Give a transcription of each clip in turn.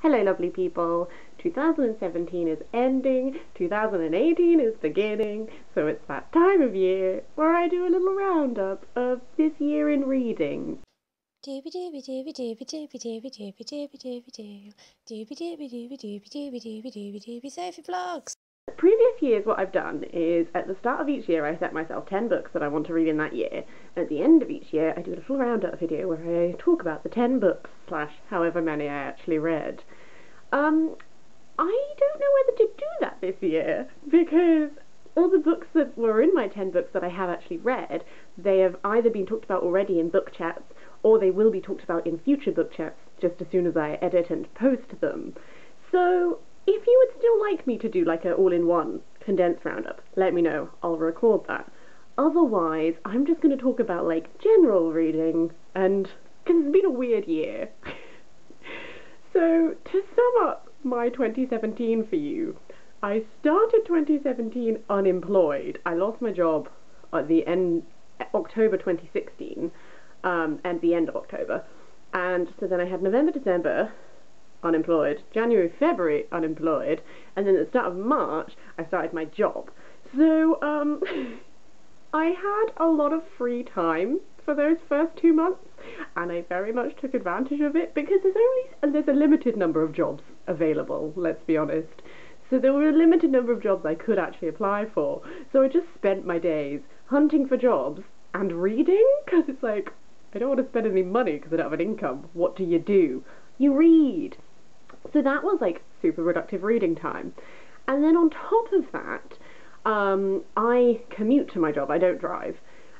Hello lovely people, 2017 is ending, 2018 is beginning, so it's that time of year where I do a little roundup of this year in reading. Previous years what I've done is at the start of each year I set myself 10 books that I want to read in that year, and at the end of each year I do a little roundup video where I talk about the 10 books slash however many I actually read. I don't know whether to do that this year, because all the books that were in my 10 books that I have actually read, they have either been talked about already in book chats, or they will be talked about in future book chats just as soon as I edit and post them. So, if you would still like me to do like an all-in-one condensed roundup, let me know, I'll record that. Otherwise, I'm just going to talk about like general reading, and because it's been a weird year. So, to sum up my 2017 for you, I started 2017 unemployed. I lost my job at the end October 2016, and the end of October, and so then I had November, December unemployed, January, February unemployed, and then at the start of March I started my job. So I had a lot of free time for those first 2 months, and I very much took advantage of it because there's a limited number of jobs available, let's be honest. So there were a limited number of jobs I could actually apply for. So I just spent my days hunting for jobs and reading, because it's like, I don't want to spend any money because I don't have an income. What do? You read. So that was like super productive reading time. And then on top of that, I commute to my job. I don't drive.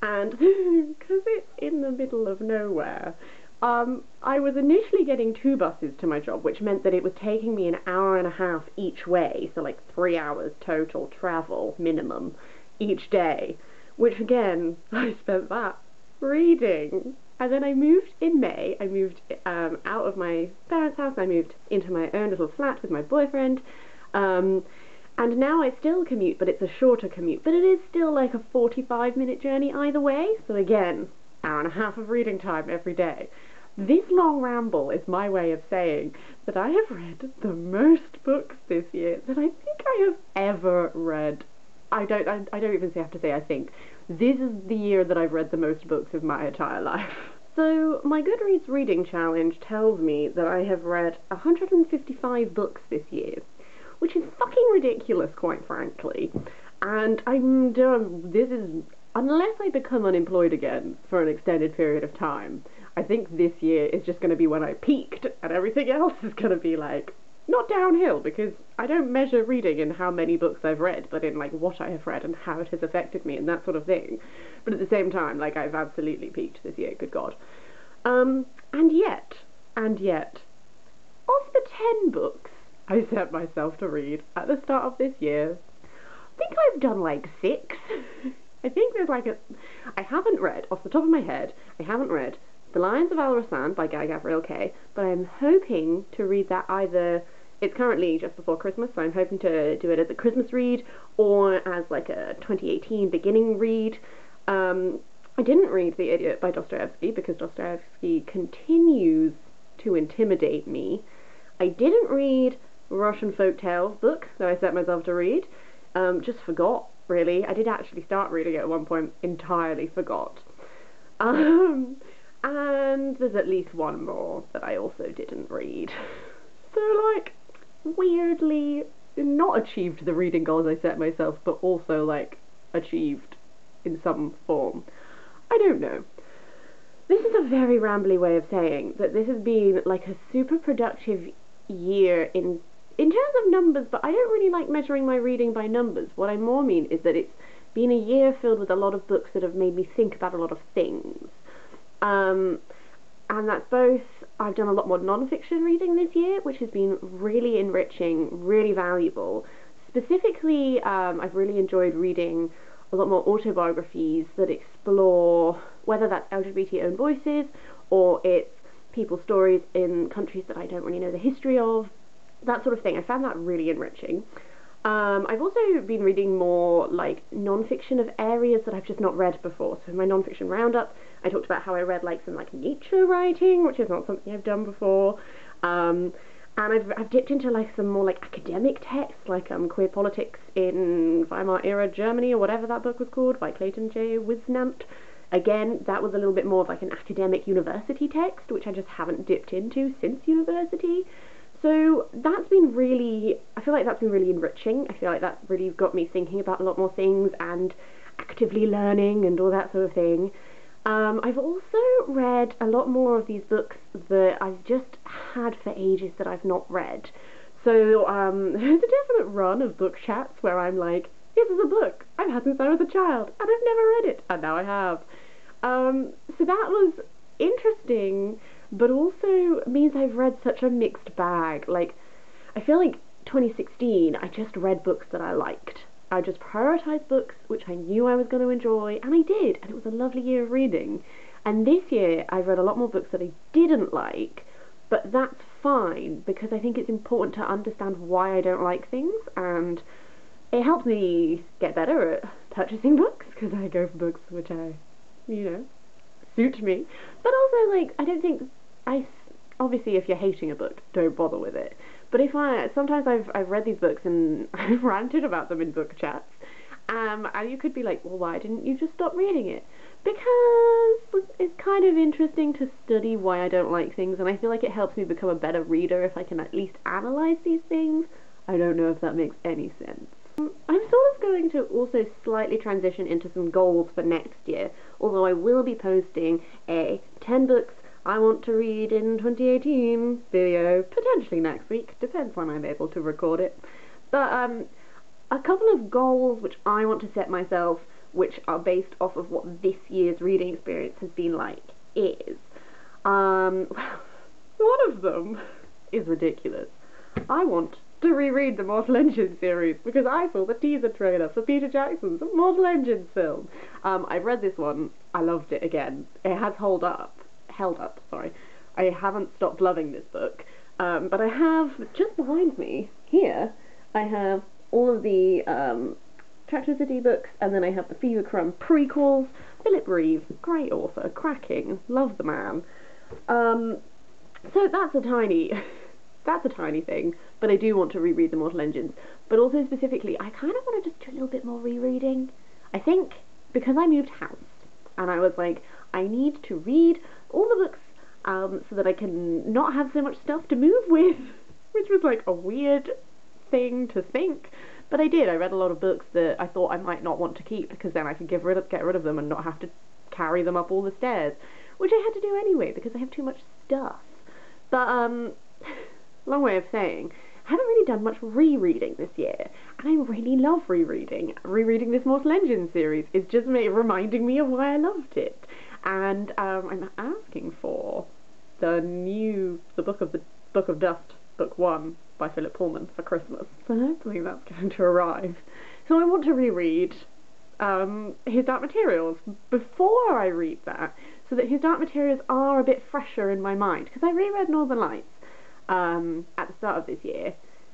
And because it's in the middle of nowhere, I was initially getting 2 buses to my job, which meant that it was taking me an hour and a half each way, so like 3 hours total travel minimum each day, which again, I spent that reading. And then I moved in May. I moved out of my parents' house, and I moved into my own little flat with my boyfriend. And now I still commute, but it's a shorter commute. But it is still like a 45-minute journey either way. So again, hour and a half of reading time every day. This long ramble is my way of saying that I have read the most books this year that I think I have ever read. I don't even have to say I think. This is the year that I've read the most books of my entire life. So my Goodreads reading challenge tells me that I have read 155 books this year, which is fucking ridiculous, quite frankly. And unless I become unemployed again for an extended period of time, I think this year is just going to be when I peaked, and everything else is going to be like, not downhill, because I don't measure reading in how many books I've read, but in like what I have read and how it has affected me and that sort of thing. But at the same time, like, I've absolutely peaked this year, good God. And yet, of the 10 books I set myself to read at the start of this year, I think I've done like 6. I think there's like I haven't read, off the top of my head, I haven't read The Lions of Al-Rassan by Guy Gavriel Kay, but I'm hoping to read that either, it's currently just before Christmas, so I'm hoping to do it as a Christmas read, or as like a 2018 beginning read. I didn't read The Idiot by Dostoevsky, because Dostoevsky continues to intimidate me. I didn't read Russian Folk Tales book that I set myself to read, just forgot, really. I did actually start reading it at one point, entirely forgot. And there's at least one more that I also didn't read. So, like, weirdly not achieved the reading goals I set myself, but also, like, achieved in some form. I don't know. This is a very rambly way of saying that this has been, like, a super productive year in terms of numbers, but I don't really like measuring my reading by numbers. What I more mean is that it's been a year filled with a lot of books that have made me think about a lot of things. And that's both, I've done a lot more non-fiction reading this year, which has been really enriching, really valuable. Specifically, I've really enjoyed reading a lot more autobiographies that explore whether that's LGBT-owned voices, or it's people's stories in countries that I don't really know the history of, that sort of thing. I found that really enriching. I've also been reading more like non-fiction of areas that I've just not read before. So in my non-fiction roundup, I talked about how I read like some like Nietzsche writing, which is not something I've done before. And I've dipped into like some more like academic texts, like Queer Politics in Weimar Era Germany, or whatever that book was called, by Clayton J. Wisnant. Again, that was a little bit more of like an academic university text, which I just haven't dipped into since university. So that's been really, I feel like that's been really enriching. I feel like that's really got me thinking about a lot more things and actively learning and all that sort of thing. I've also read a lot more of these books that I've just had for ages that I've not read. So there's a definite run of book chats where I'm like, this is a book I've had since I was a child and I've never read it, and now I have. So that was interesting, but also means I've read such a mixed bag. Like, I feel like 2016 I just read books that I liked. I just prioritised books which I knew I was going to enjoy, and I did, and it was a lovely year of reading. And this year I've read a lot more books that I didn't like, but that's fine, because I think it's important to understand why I don't like things, and it helps me get better at purchasing books, because I go for books which suit me. But also, like, I don't think, obviously if you're hating a book, don't bother with it. But sometimes I've read these books and I've ranted about them in book chats, and you could be like, well, why didn't you just stop reading it? Because it's kind of interesting to study why I don't like things, and I feel like it helps me become a better reader if I can at least analyse these things. I don't know if that makes any sense. I'm sort of going to also slightly transition into some goals for next year, although I will be posting a 10 books I want to read in 2018 video, potentially next week, depends when I'm able to record it. But a couple of goals which I want to set myself, which are based off of what this year's reading experience has been like, is, one of them is ridiculous. I want to reread the Mortal Engines series, because I saw the teaser trailer for Peter Jackson's Mortal Engines film. I've read this one, I loved it again. It has held up, sorry. I haven't stopped loving this book, but I have, just behind me, here, I have all of the Tractricity books, and then I have the Fever Crumb prequels. Philip Reeve, great author, cracking, love the man. So that's a tiny thing, but I do want to reread the Mortal Engines. But also specifically, I kind of want to just do a little bit more rereading. I think because I moved house, and I was like, I need to read all the books so that I can not have so much stuff to move with, which was like a weird thing to think. But I did. I read a lot of books that I thought I might not want to keep, because then I could get rid of them and not have to carry them up all the stairs, which I had to do anyway because I have too much stuff. But long way of saying, I haven't really done much rereading this year, and I really love rereading. Rereading this Mortal Engines series is just reminding me of why I loved it. And I'm asking for the Book of Dust, Book 1 by Philip Pullman for Christmas. So hopefully that's going to arrive. So I want to reread His Dark Materials before I read that, so that His Dark Materials are a bit fresher in my mind, because I reread Northern Lights at the start of this year,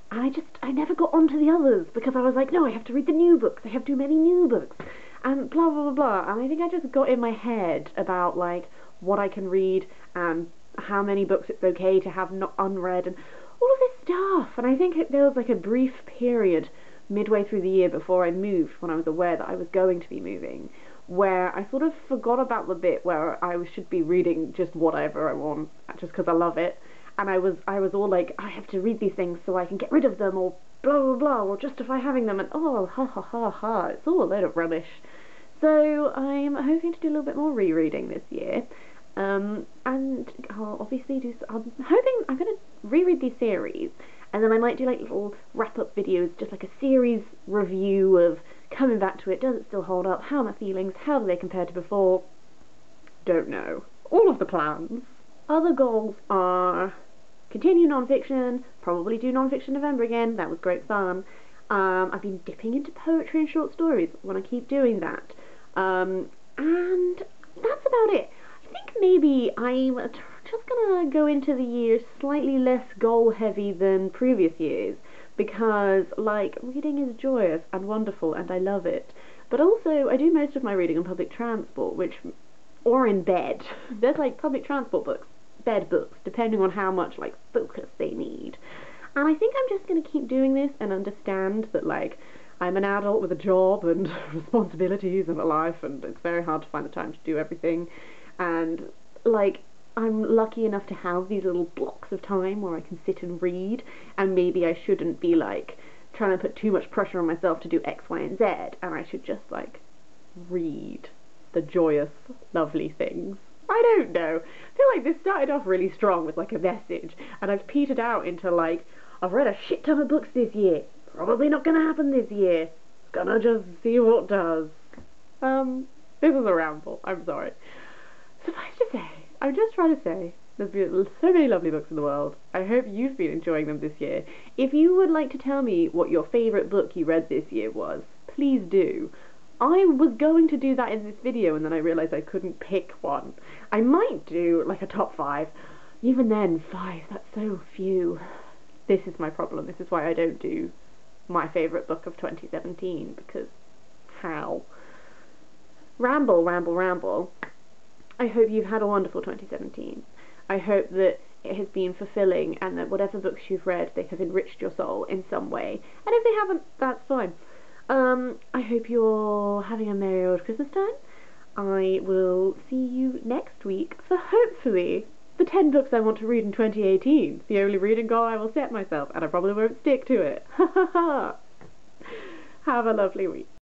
and I never got onto the others, because I was like, no, I have to read the new books, I have too many new books, and blah blah blah blah, and I think I just got in my head about like what I can read and how many books it's okay to have not unread and all of this stuff. And I think there was like a brief period midway through the year before I moved, when I was aware that I was going to be moving, where I sort of forgot about the bit where I should be reading just whatever I want, just because I love it. And I was all like, I have to read these things so I can get rid of them, or blah blah blah, or justify having them, and oh, ha ha ha ha, it's all a load of rubbish. So I'm hoping to do a little bit more rereading this year, and I'll obviously I'm hoping I'm going to reread these series, and then I might do like little wrap-up videos, just like a series review of coming back to it. Does it still hold up? How are my feelings? How do they compare to before? Don't know. All of the plans. Other goals are continue non-fiction, probably do non-fiction November again, that was great fun. I've been dipping into poetry and short stories, want to keep doing that. And that's about it. I think maybe I'm just gonna go into the year slightly less goal heavy than previous years, because like reading is joyous and wonderful and I love it, but also I do most of my reading on public transport, or in bed. There's like public transport books bed books, depending on how much like focus they need. And I think I'm just going to keep doing this and understand that like I'm an adult with a job and responsibilities and a life, and it's very hard to find the time to do everything. And like I'm lucky enough to have these little blocks of time where I can sit and read, and maybe I shouldn't be like trying to put too much pressure on myself to do X, Y, and Z, and I should just like read the joyous, lovely things. I don't know. I feel like this started off really strong with like a message, and I've petered out into like, I've read a shit ton of books this year. Probably not gonna happen this year. Gonna just see what does. This is a ramble. I'm sorry. Suffice to say, I'm just trying to say, there's been so many lovely books in the world. I hope you've been enjoying them this year. If you would like to tell me what your favourite book you read this year was, please do. I was going to do that in this video, and then I realised I couldn't pick one. I might do like a top 5. Even then, 5, that's so few. This is my problem. This is why I don't do my favourite book of 2017, because how? Ramble, ramble, ramble. I hope you've had a wonderful 2017. I hope that it has been fulfilling, and that whatever books you've read, they have enriched your soul in some way. And if they haven't, that's fine. I hope you're having a merry old Christmas time. I will see you next week for hopefully the 10 books I want to read in 2018. The only reading goal I will set myself, and I probably won't stick to it. Ha ha ha! Have a lovely week.